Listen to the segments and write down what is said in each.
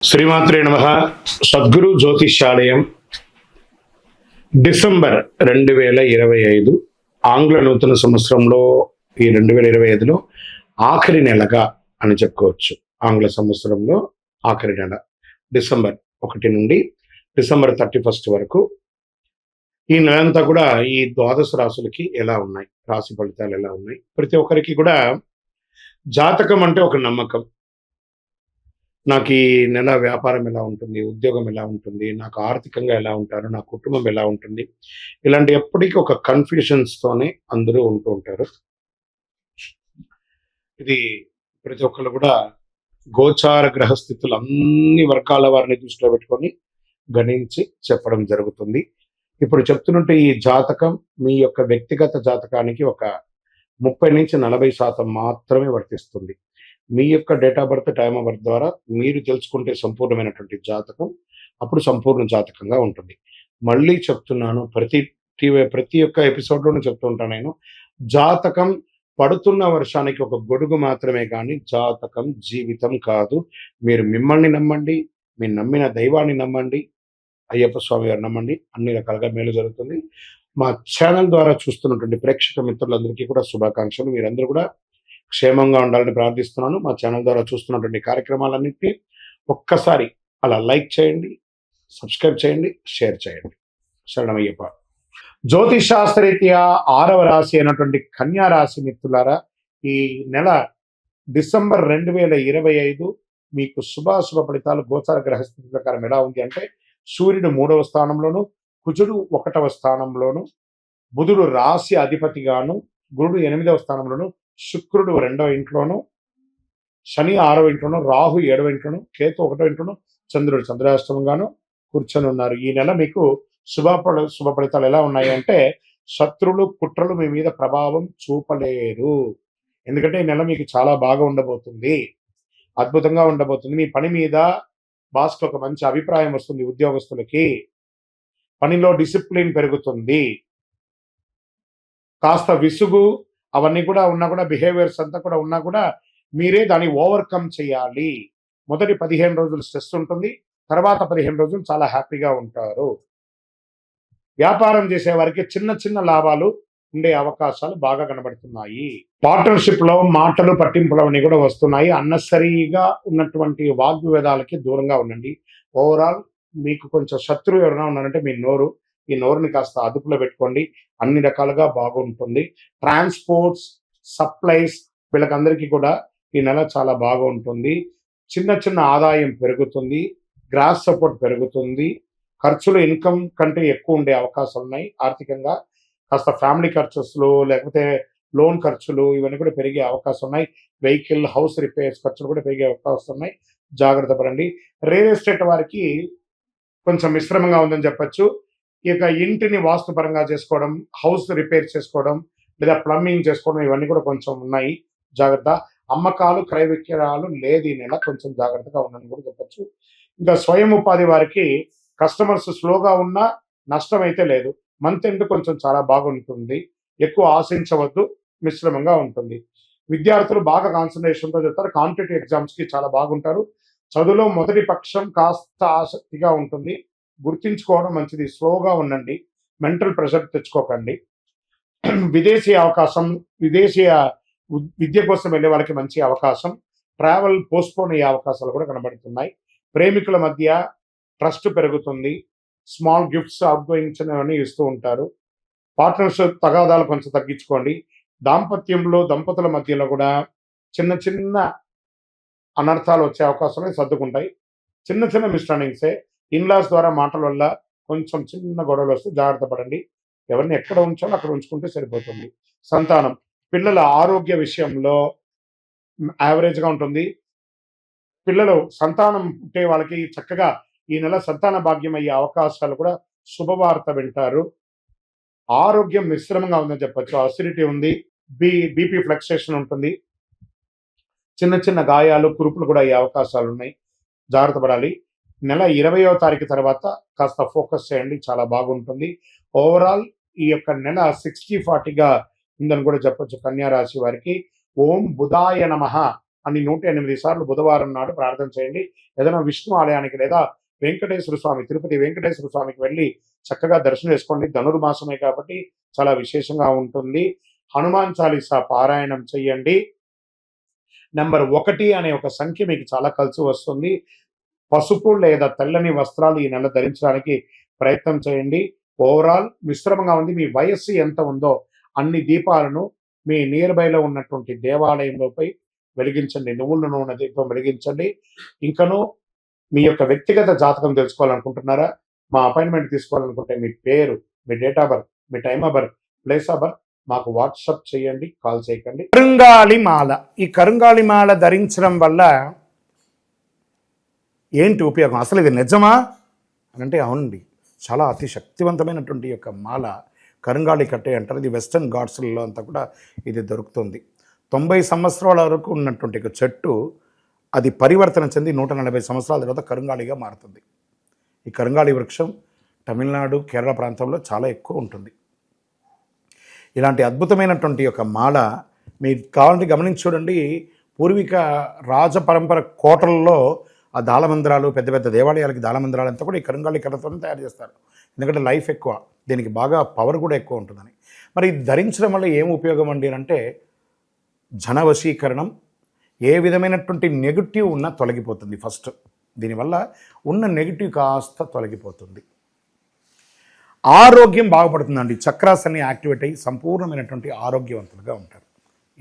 శ్రీమాత్రే నమః. సద్గురు జ్యోతిష్యాలయం డిసెంబర్ 2025 ఆంగ్ల నూతన సంవత్సరంలో ఈ 2025లో ఆఖరి నెలగా అని చెప్పుకోవచ్చు. ఆంగ్ల సంవత్సరంలో ఆఖరి నెల డిసెంబర్ 1 నుండి డిసెంబర్ 31 వరకు ఈ నెలంతా కూడా ఈ ద్వాదశ రాశులకి ఎలా ఉన్నాయి, రాశి ఫలితాలు ఎలా ఉన్నాయి, ప్రతి ఒక్కరికి కూడా జాతకం అంటే ఒక నమ్మకం. నాకు ఈ నెల వ్యాపారం ఎలా ఉంటుంది, ఉద్యోగం ఎలా ఉంటుంది, నాకు ఆర్థికంగా ఎలా ఉంటారు, నా కుటుంబం ఎలా ఉంటుంది, ఇలాంటి ఎప్పటికీ ఒక కన్ఫ్యూషన్స్తోనే అందరూ ఉంటూ ఉంటారు. ఇది ప్రతి ఒక్కళ్ళు కూడా గోచార గ్రహస్థితులు అన్ని వర్గాల వారిని దృష్టిలో పెట్టుకొని గణించి చెప్పడం జరుగుతుంది. ఇప్పుడు చెప్తున్నట్టు ఈ జాతకం మీ యొక్క వ్యక్తిగత జాతకానికి ఒక 30-40% మాత్రమే వర్తిస్తుంది. మీ యొక్క date of birth, time of birth ద్వారా మీరు తెలుసుకుంటే సంపూర్ణమైనటువంటి జాతకం అప్పుడు సంపూర్ణ జాతకంగా ఉంటుంది. మళ్ళీ చెప్తున్నాను, ప్రతి ఒక్క ఎపిసోడ్లోనూ చెప్తూ ఉంటాను నేను, జాతకం పడుతున్న వర్షానికి ఒక గొడుగు మాత్రమే కానీ జాతకం జీవితం కాదు. మీరు మిమ్మల్ని నమ్మండి, మీరు నమ్మిన దైవాన్ని నమ్మండి, అయ్యప్ప స్వామి గారు నమ్మండి, అన్ని రకాలుగా మేలు జరుగుతుంది. మా ఛానల్ ద్వారా చూస్తున్నటువంటి ప్రేక్షక మిత్రులందరికీ కూడా శుభాకాంక్షలు. మీరందరూ కూడా క్షేమంగా ఉండాలని ప్రార్థిస్తున్నాను. మా ఛానల్ ద్వారా చూస్తున్నటువంటి కార్యక్రమాలన్నింటినీ ఒక్కసారి అలా లైక్ చేయండి, సబ్స్క్రైబ్ చేయండి, షేర్ చేయండి. శరణమయ్యప్ప. జ్యోతిష్ శాస్త్రరీత్యా 6వ రాశి అయినటువంటి కన్యా రాశి మిత్రులారా, ఈ నెల డిసెంబర్ 2025 మీకు శుభాశుభ ఫలితాలు గోచార గ్రహస్థితి ప్రకారం ఎలా ఉంది అంటే, సూర్యుడు 3వ స్థానంలోను, కుజుడు 1వ స్థానంలోను, బుధుడు రాశి అధిపతిగాను, గురుడు 8వ స్థానంలోను, శుక్రుడు 2వ ఇంట్లోను, శని 6వ ఇంట్లోను, రాహు 7వ ఇంట్లోను, కేతు 1వ ఇంట్లోను, చంద్రుడు చంద్రాష్టమంగాను కూర్చొని ఉన్నారు. ఈ నెల మీకు శుభ ఫలితాలు ఎలా ఉన్నాయి అంటే, శత్రులు కుట్రలు మీ మీద ప్రభావం చూపలేరు. ఎందుకంటే ఈ నెల మీకు చాలా బాగా ఉండబోతుంది, అద్భుతంగా ఉండబోతుంది. మీ పని మీద బాస్కి ఒక మంచి అభిప్రాయం వస్తుంది. ఉద్యోగస్తులకి పనిలో డిసిప్లిన్ పెరుగుతుంది. కాస్త విసుగు అవన్నీ కూడా ఉన్నా కూడా, బిహేవియర్స్ అంతా కూడా ఉన్నా కూడా మీరే దాన్ని ఓవర్కమ్ చేయాలి. మొదటి 15 రోజులు స్ట్రెస్ ఉంటుంది, తర్వాత 15 రోజులు చాలా హ్యాపీగా ఉంటారు. వ్యాపారం చేసే వారికి చిన్న చిన్న లాభాలు ఉండే అవకాశాలు బాగా కనబడుతున్నాయి. పార్ట్నర్షిప్ లో మాటలు పట్టింపులు అవన్నీ కూడా వస్తున్నాయి. అన్నెసరీగా ఉన్నటువంటి వాగ్వివాదాలకి దూరంగా ఉండండి. ఓవరాల్ మీకు కొంచెం శత్రువు ఎవరైనా ఉన్నారంటే మీ నోరు, ఈ నోరుని కాస్త అదుపులో పెట్టుకోండి. అన్ని రకాలుగా బాగుంటుంది. ట్రాన్స్పోర్ట్స్, సప్లైస్ వీళ్ళకందరికీ కూడా ఈ నెల చాలా బాగా ఉంటుంది. చిన్న చిన్న ఆదాయం పెరుగుతుంది, గ్రాస్ సపోర్ట్ పెరుగుతుంది. ఖర్చులు ఇన్కమ్ కంటే ఎక్కువ ఉండే అవకాశాలు ఉన్నాయి. ఆర్థికంగా కాస్త ఫ్యామిలీ ఖర్చులు లేకపోతే లోన్ ఖర్చులు ఇవన్నీ కూడా పెరిగే అవకాశం ఉన్నాయి. వెహికల్, హౌస్ రిపేర్స్ ఖర్చులు కూడా పెరిగే అవకాశం ఉన్నాయి. జాగ్రత్త పడండి. రియల్ ఎస్టేట్ వారికి కొంచెం మిశ్రమంగా ఉందని చెప్పచ్చు. ఇక ఇంటిని వాస్తుపరంగా చేసుకోవడం, హౌస్ రిపేర్ చేసుకోవడం, లేదా ప్లంబింగ్ చేసుకోవడం ఇవన్నీ కూడా కొంచెం ఉన్నాయి. జాగ్రత్త. అమ్మకాలు, క్రయ విక్రయాలు లేదు ఈ నెల, కొంచెం జాగ్రత్తగా ఉందని కూడా చెప్పచ్చు. ఇంకా స్వయం ఉపాధి వారికి కస్టమర్స్ స్లోగా ఉన్నా నష్టం అయితే లేదు. మంత్ ఎండ్ కొంచెం చాలా బాగుంటుంది. ఎక్కువ ఆశించవద్దు, మిశ్రమంగా ఉంటుంది. విద్యార్థులు బాగా కాన్సన్ట్రేషన్తో చెప్తారు. కాంపిటేటివ్ ఎగ్జామ్స్కి చాలా బాగుంటారు. చదువులో మొదటి పక్షం కాస్త ఆసక్తిగా ఉంటుంది. గుర్తించుకోవడం మంచిది. స్లోగా ఉండండి, మెంటల్ ప్రెషర్ తెచ్చుకోకండి. విదేశీయ విద్య కోసం వెళ్ళే వాళ్ళకి మంచి అవకాశం. ట్రావెల్ పోస్ట్పోన్ అయ్యే అవకాశాలు కూడా కనబడుతున్నాయి. ప్రేమికుల మధ్య ట్రస్ట్ పెరుగుతుంది. స్మాల్ గిఫ్ట్స్, అవుట్ గోయింగ్స్ అనేవన్నీ ఇస్తూ ఉంటారు. పార్ట్నర్షిప్ తగాదాలు కొంచెం తగ్గించుకోండి. దాంపత్యంలో దంపతుల మధ్యలో కూడా చిన్న చిన్న అనర్థాలు వచ్చే అవకాశాలు సర్దుకుంటాయి. చిన్న చిన్న మిస్అండర్స్టాండింగ్సే. ఇన్లాస్ ద్వారా మాటల వల్ల కొంచెం చిన్న గొడవలు వస్తే జాగ్రత్త పడండి. ఎవరిని ఎక్కడ ఉంచాలో అక్కడ ఉంచుకుంటే సరిపోతుంది. సంతానం, పిల్లల ఆరోగ్య విషయంలో యావరేజ్గా ఉంటుంది. పిల్లలు సంతానం పుట్టే వాళ్ళకి చక్కగా ఈ నెల సంతాన భాగ్యం అయ్యే అవకాశాలు కూడా, శుభవార్త వింటారు. ఆరోగ్యం మిశ్రమంగా ఉందని చెప్పచ్చు. అసిడిటీ ఉంది, బీపీ ఫ్లక్చుయేషన్ ఉంటుంది. చిన్న చిన్న గాయాలు, కురుపులు కూడా అయ్యే అవకాశాలు ఉన్నాయి. జాగ్రత్త పడాలి. నెల 20వ తారీఖు తర్వాత కాస్త ఫోకస్ చేయండి, చాలా బాగుంటుంది. ఓవరాల్ ఈ యొక్క నెల 60-40గా ఉందని కూడా చెప్పొచ్చు కన్యా రాశి వారికి. ఓం బుధాయ నమః అని 108 సార్లు బుధవారం నాడు ప్రార్థన చేయండి. ఏదైనా విష్ణు ఆలయానికి లేదా వెంకటేశ్వర స్వామి, తిరుపతి వెంకటేశ్వర స్వామికి వెళ్ళి చక్కగా దర్శనం చేసుకోండి. ధనుర్మాసమే కాబట్టి చాలా విశేషంగా ఉంటుంది. హనుమాన్ చాలీసా పారాయణం చెయ్యండి. నెంబర్ 1 అనే ఒక సంఖ్య మీకు చాలా కలిసి వస్తుంది. పసుపు లేదా తెల్లని వస్త్రాలు ఈ నెల ధరించడానికి ప్రయత్నం చేయండి. ఓవరాల్ మిశ్రమంగా ఉంది. మీ వయస్సు ఎంత ఉందో అన్ని దీపాలను మీ నియర్ బైలో ఉన్నటువంటి దేవాలయంలోపై వెలిగించండి. నువ్వుల నూనె దీపం వెలిగించండి. ఇంకనూ మీ యొక్క వ్యక్తిగత జాతకం తెలుసుకోవాలనుకుంటున్నారా? మా అపాయింట్మెంట్ తీసుకోవాలనుకుంటే మీ పేరు, మీ డేట్ ఆఫ్ బర్త్, మీ time of birth, place of birth మాకు వాట్సాప్ చేయండి, కాల్ చేయకండి. కరుంగాళి మాల. ఈ కరుంగాళి మాల ధరించడం వల్ల ఏంటి ఉపయోగం? అసలు ఇది నిజమా అని అంటే అవునండి, చాలా అతి శక్తివంతమైనటువంటి యొక్క మాల కరుంగాళి కట్టే అంటారు. ఇది వెస్టర్న్ ఘాట్స్లలో అంతా కూడా ఇది దొరుకుతుంది. 90 సంవత్సరాల వరకు ఉన్నటువంటి ఒక చెట్టు అది పరివర్తన చెంది 140 సంవత్సరాల తర్వాత కరుంగాళిగా మారుతుంది. ఈ కరుంగాళి వృక్షం తమిళనాడు, కేరళ ప్రాంతంలో చాలా ఎక్కువ ఉంటుంది. ఇలాంటి అద్భుతమైనటువంటి యొక్క మాల మీరు కావాలంటే గమనించి చూడండి. పూర్వీక రాజ పరంపర కోటలలో ఆ దాళమందిరాలు, పెద్ద పెద్ద దేవాలయాలకి దాళమందిరాలు అంతా కూడా ఈ కరుంగాళి కర్రతో తయారు చేస్తారు. ఎందుకంటే లైఫ్ ఎక్కువ, దీనికి బాగా పవర్ కూడా ఎక్కువ ఉంటుందని. మరి ఇది ధరించడం వల్ల ఏం ఉపయోగం అండి అంటే జనవశీకరణం, ఏ విధమైనటువంటి నెగిటివ్ ఉన్నా తొలగిపోతుంది. ఫస్ట్ దీనివల్ల ఉన్న నెగిటివ్ కాస్త తొలగిపోతుంది. ఆరోగ్యం బాగుపడుతుందండి. చక్రాస్ అన్ని యాక్టివేట్ అయ్యి సంపూర్ణమైనటువంటి ఆరోగ్యవంతులుగా ఉంటారు.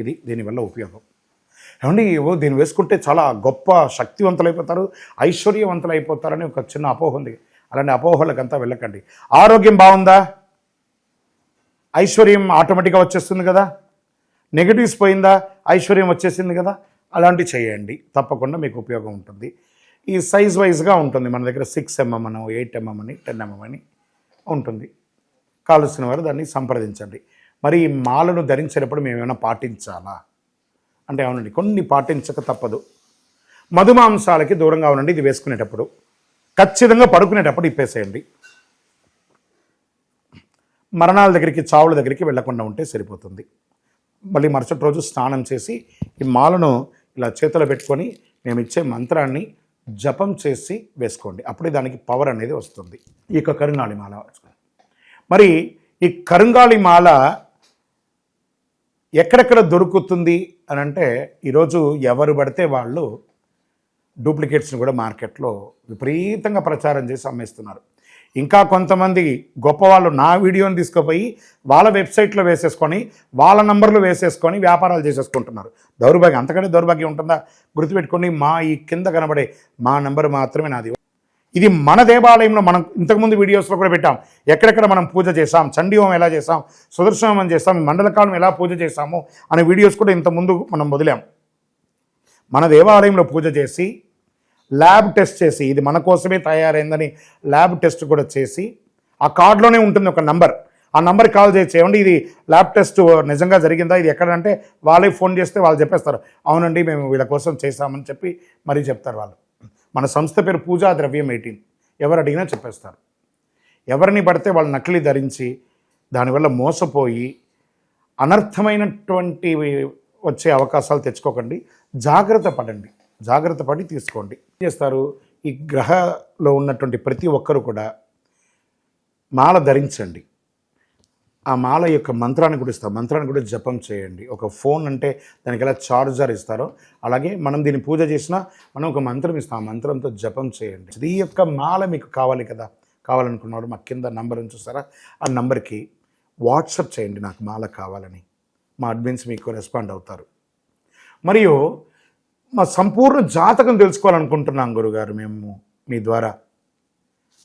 ఇది దీనివల్ల ఉపయోగం. ఏమండి దీన్ని వేసుకుంటే చాలా గొప్ప శక్తివంతులు అయిపోతారు, ఐశ్వర్యవంతులు అయిపోతారని ఒక చిన్న అపోహ ఉంది. అలాంటి అపోహలకంతా వెళ్ళకండి. ఆరోగ్యం బాగుందా, ఐశ్వర్యం ఆటోమేటిక్గా వచ్చేస్తుంది కదా. నెగిటివ్స్ పోయిందా, ఐశ్వర్యం వచ్చేసింది కదా. అలాంటివి చేయండి, తప్పకుండా మీకు ఉపయోగం ఉంటుంది. ఈ సైజ్ వైజ్గా ఉంటుంది. మన దగ్గర 6 mm అని, 8 mm అని, 10 mm అని ఉంటుంది. కావలసిన వారు దాన్ని సంప్రదించండి. మరి ఈ మాలను ధరించేటప్పుడు మేము ఏమైనా పాటించాలా అంటే అవునండి, కొన్ని పాటించక తప్పదు. మధుమాంసాలకి దూరంగా ఉండండి. ఇది వేసుకునేటప్పుడు ఖచ్చితంగా పడుకునేటప్పుడు ఇప్పేసేయండి. మరణాల దగ్గరికి, చావుల దగ్గరికి వెళ్లకుండా ఉంటే సరిపోతుంది. మళ్ళీ మరుసటి రోజు స్నానం చేసి ఈ మాలను ఇలా చేతిలో పెట్టుకొని మేము ఇచ్చే మంత్రాన్ని జపం చేసి వేసుకోండి. అప్పుడే దానికి పవర్ అనేది వస్తుంది. ఈ యొక్క కరుంగాళి మాల మరి ఈ కరుంగాళి మాల ఎక్కడెక్కడ దొరుకుతుంది అని అంటే ఈరోజు ఎవరు పడితే వాళ్ళు డూప్లికేట్స్ని కూడా మార్కెట్లో విపరీతంగా ప్రచారం చేసి అమ్మేస్తున్నారు. ఇంకా కొంతమంది గొప్పవాళ్ళు నా వీడియోని తీసుకుపోయి వాళ్ళ వెబ్సైట్లో వేసేసుకొని వాళ్ళ నంబర్లు వేసేసుకొని వ్యాపారాలు చేసేసుకుంటున్నారు. దౌర్భాగ్యం, అంతకంటే దౌర్భాగ్యం ఉంటుందా? గుర్తుపెట్టుకొని మా ఈ కింద కనబడే మా నంబర్ మాత్రమే నాది. ఇది మన దేవాలయంలో మనం ఇంతకుముందు వీడియోస్లో కూడా పెట్టాం. ఎక్కడెక్కడ మనం పూజ చేసాం, చండీహోమం ఎలా చేసాం, సుదర్శనం చేస్తాం, మండలకాలం ఎలా పూజ చేసాము అనే వీడియోస్ కూడా ఇంతకుముందు మనం వదిలాం. మన దేవాలయంలో పూజ చేసి ల్యాబ్ టెస్ట్ చేసి ఇది మన కోసమే తయారైందని ల్యాబ్ టెస్ట్ కూడా చేసి ఆ కార్డులోనే ఉంటుంది ఒక నంబర్. ఆ నంబర్కి కాల్ చేయండి. ఇది ల్యాబ్ టెస్ట్ నిజంగా జరిగిందా, ఇది ఎక్కడంటే వాళ్ళే ఫోన్ చేస్తే వాళ్ళు చెప్పేస్తారు, అవునండి మేము వీళ్ళ కోసం చేశామని చెప్పి మరీ చెప్తారు వాళ్ళు. మన సంస్థ పేరు పూజా ద్రవ్యం 18. ఎవరు అడిగినా చెప్పేస్తారు. ఎవరిని పడితే వాళ్ళు నకిలీ ధరించి దానివల్ల మోసపోయి అనర్థమైనటువంటి వచ్చే అవకాశాలు తెచ్చుకోకండి. జాగ్రత్త పడండి, జాగ్రత్త పడి తీసుకోండి. ఏం చేస్తారు, ఈ గ్రహలో ఉన్నటువంటి ప్రతి ఒక్కరు కూడా మాల ధరించండి. ఆ మాల యొక్క మంత్రాన్ని కూడా ఇస్తారు. మంత్రాన్ని కూడా జపం చేయండి. ఒక ఫోన్ అంటే దానికి ఎలా చార్జర్ ఇస్తారో అలాగే మనం దీన్ని పూజ చేసినా మనం ఒక మంత్రం ఇస్తాం. ఆ మంత్రంతో జపం చేయండి. ఈ యొక్క మాల మీకు కావాలి కదా, కావాలనుకున్నవాడు మా కింద నంబర్ చూస్తారా, ఆ నంబర్కి వాట్సాప్ చేయండి నాకు మాల కావాలని. మా అడ్మిన్స్ మీకు రెస్పాండ్ అవుతారు. మరియు మా సంపూర్ణ జాతకం తెలుసుకోవాలనుకుంటున్నాం గురుగారు మేము మీ ద్వారా.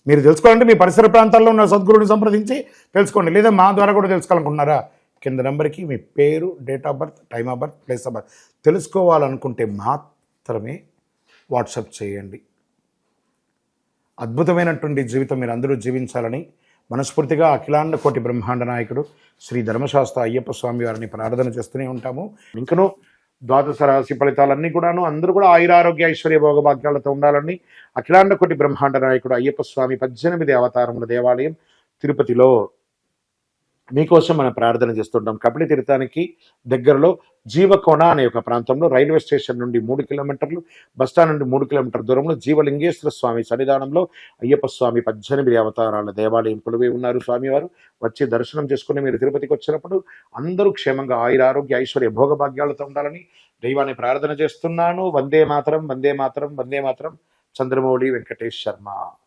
మీరు తెలుసుకోవాలంటే మీ పరిసర ప్రాంతాల్లో ఉన్న సద్గురుని సంప్రదించి తెలుసుకోండి. లేదా మా ద్వారా కూడా తెలుసుకోవాలనుకుంటున్నారా, కింద నెంబర్కి మీ పేరు, date of birth, time of birth, place of birth తెలుసుకోవాలనుకుంటే మాత్రమే వాట్సాప్ చేయండి. అద్భుతమైనటువంటి జీవితం మీరు అందరూ జీవించాలని మనస్ఫూర్తిగా అఖిలాండ కోటి బ్రహ్మాండ నాయకుడు శ్రీ ధర్మశాస్త్ర అయ్యప్ప స్వామి వారిని ప్రార్థన చేస్తూనే ఉంటాము. ఇంకనూ ద్వాదశ రాశి ఫలితాలన్నీ కూడాను అందరూ కూడా ఆయురారోగ్య ఐశ్వర్య భోగభాగ్యాలతో ఉండాలని అఖిలాండ కోటి బ్రహ్మాండ నాయకుడు అయ్యప్ప స్వామి 18 అవతారముల దేవాలయం తిరుపతిలో మీకోసం మనం ప్రార్థన చేస్తుంటాం. కపిలి తీర్థానికి దగ్గరలో జీవకోణ అనే ఒక ప్రాంతంలో రైల్వే స్టేషన్ నుండి 3 కిలోమీటర్లు, బస్టాండ్ నుండి 3 కిలోమీటర్ దూరంలో జీవలింగేశ్వర స్వామి సన్నిధానంలో అయ్యప్ప స్వామి 18 అవతారాల దేవాలయం కొలువై ఉన్నారు. స్వామివారు వచ్చి దర్శనం చేసుకుని మీరు తిరుపతికి వచ్చినప్పుడు అందరూ క్షేమంగా ఆయురారోగ్య ఐశ్వర్య భోగభాగ్యాలతో ఉండాలని దైవాన్ని ప్రార్థన చేస్తున్నాను. వందే మాతరం, వందే మాతరం, వందే మాతరం. చంద్రమౌళి వెంకటేష్ శర్మ.